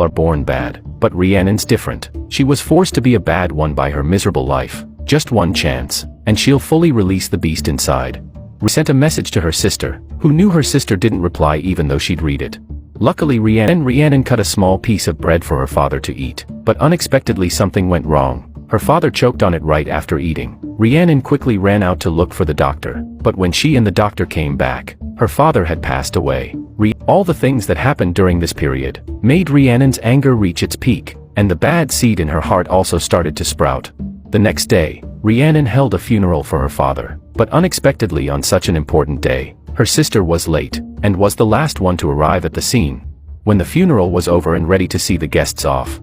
are born bad, but Rhiannon's different. She was forced to be a bad one by her miserable life. Just one chance, and she'll fully release the beast inside. Sent a message to her sister, who knew her sister didn't reply even though she'd read it. Luckily Rhiannon cut a small piece of bread for her father to eat, but unexpectedly something went wrong. Her father choked on it right after eating. Rhiannon quickly ran out to look for the doctor, but when she and the doctor came back, her father had passed away. All the things that happened during this period made Rhiannon's anger reach its peak, and the bad seed in her heart also started to sprout. The next day, Rhiannon held a funeral for her father, but unexpectedly on such an important day, her sister was late, and was the last one to arrive at the scene. When the funeral was over and ready to see the guests off,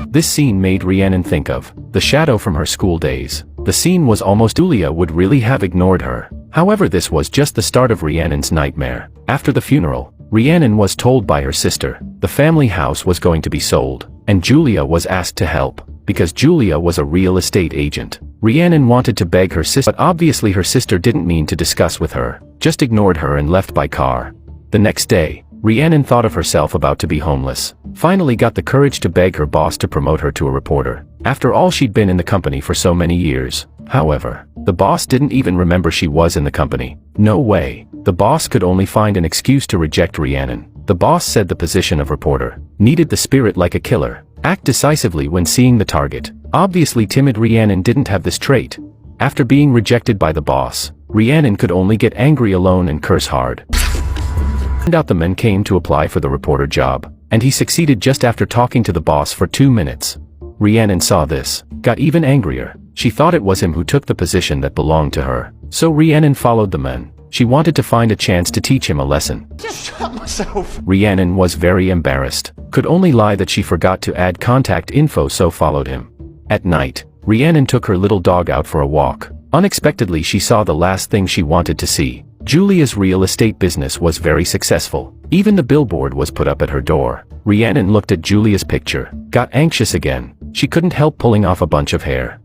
this scene made Rhiannon think of the shadow from her school days. The scene was almost Julia would really have ignored her. However, this was just the start of Rhiannon's nightmare. After the funeral, Rhiannon was told by her sister the family house was going to be sold, and Julia was asked to help, because Julia was a real estate agent. Rhiannon wanted to beg her sister, but obviously her sister didn't mean to discuss with her, just ignored her and left by car. The next day, Rhiannon thought of herself about to be homeless, finally got the courage to beg her boss to promote her to a reporter. After all, she'd been in the company for so many years. However, the boss didn't even remember she was in the company. No way. The boss could only find an excuse to reject Rhiannon. The boss said the position of reporter needed the spirit like a killer. Act decisively when seeing the target. Obviously timid Rhiannon didn't have this trait. After being rejected by the boss, Rhiannon could only get angry alone and curse hard. Turned out the man came to apply for the reporter job, and he succeeded just after talking to the boss for 2 minutes. Rhiannon saw this, got even angrier. She thought it was him who took the position that belonged to her. So Rhiannon followed the man. She wanted to find a chance to teach him a lesson. Just shut myself. Rhiannon was very embarrassed, could only lie that she forgot to add contact info, so followed him. At night, Rhiannon took her little dog out for a walk. Unexpectedly she saw the last thing she wanted to see. Julia's real estate business was very successful. Even the billboard was put up at her door. Rhiannon looked at Julia's picture, got anxious again. She couldn't help pulling off a bunch of hair.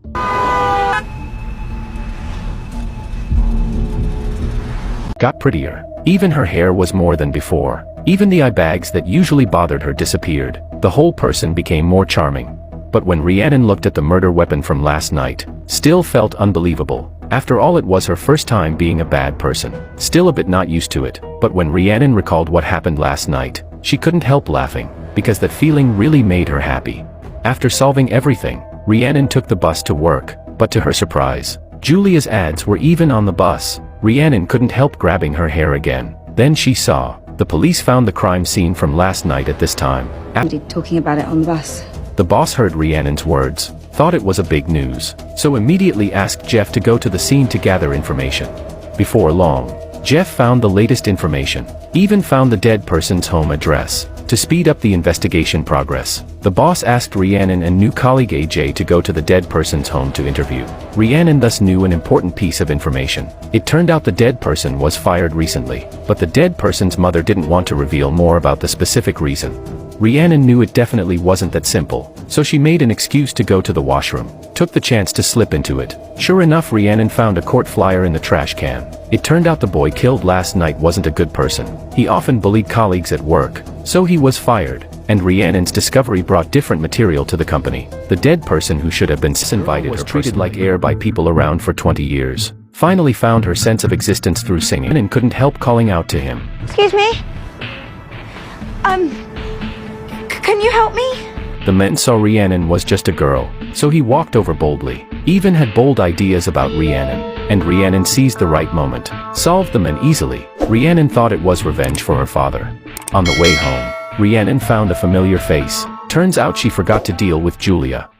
Got prettier. Even her hair was more than before. Even the eye bags that usually bothered her disappeared. The whole person became more charming. But when Rhiannon looked at the murder weapon from last night, still felt unbelievable. After all, it was her first time being a bad person. Still a bit not used to it. But when Rhiannon recalled what happened last night, she couldn't help laughing, because that feeling really made her happy. After solving everything, Rhiannon took the bus to work, but to her surprise, Julia's ads were even on the bus. Rhiannon couldn't help grabbing her hair again. Then she saw, the police found the crime scene from last night at this time. Talking about it on the bus. The boss heard Rhiannon's words, thought it was a big news, so immediately asked Jeff to go to the scene to gather information. Before long, Jeff found the latest information, even found the dead person's home address. To speed up the investigation progress, the boss asked Rhiannon and new colleague AJ to go to the dead person's home to interview. Rhiannon thus knew an important piece of information. It turned out the dead person was fired recently, but the dead person's mother didn't want to reveal more about the specific reason. Rhiannon knew it definitely wasn't that simple, so she made an excuse to go to the washroom, took the chance to slip into it. Sure enough, Rhiannon found a court flyer in the trash can. It turned out the boy killed last night wasn't a good person. He often bullied colleagues at work, so he was fired, and Rhiannon's discovery brought different material to the company. The dead person, who should have been invited, was treated like air by people around for 20 years. Finally found her sense of existence through singing and couldn't help calling out to him. Excuse me? Can you help me? The man saw Rhiannon was just a girl, so he walked over boldly. Even had bold ideas about Rhiannon, and Rhiannon seized the right moment. Solved the man easily. Rhiannon thought it was revenge for her father. On the way home, Rhiannon found a familiar face. Turns out she forgot to deal with Julia.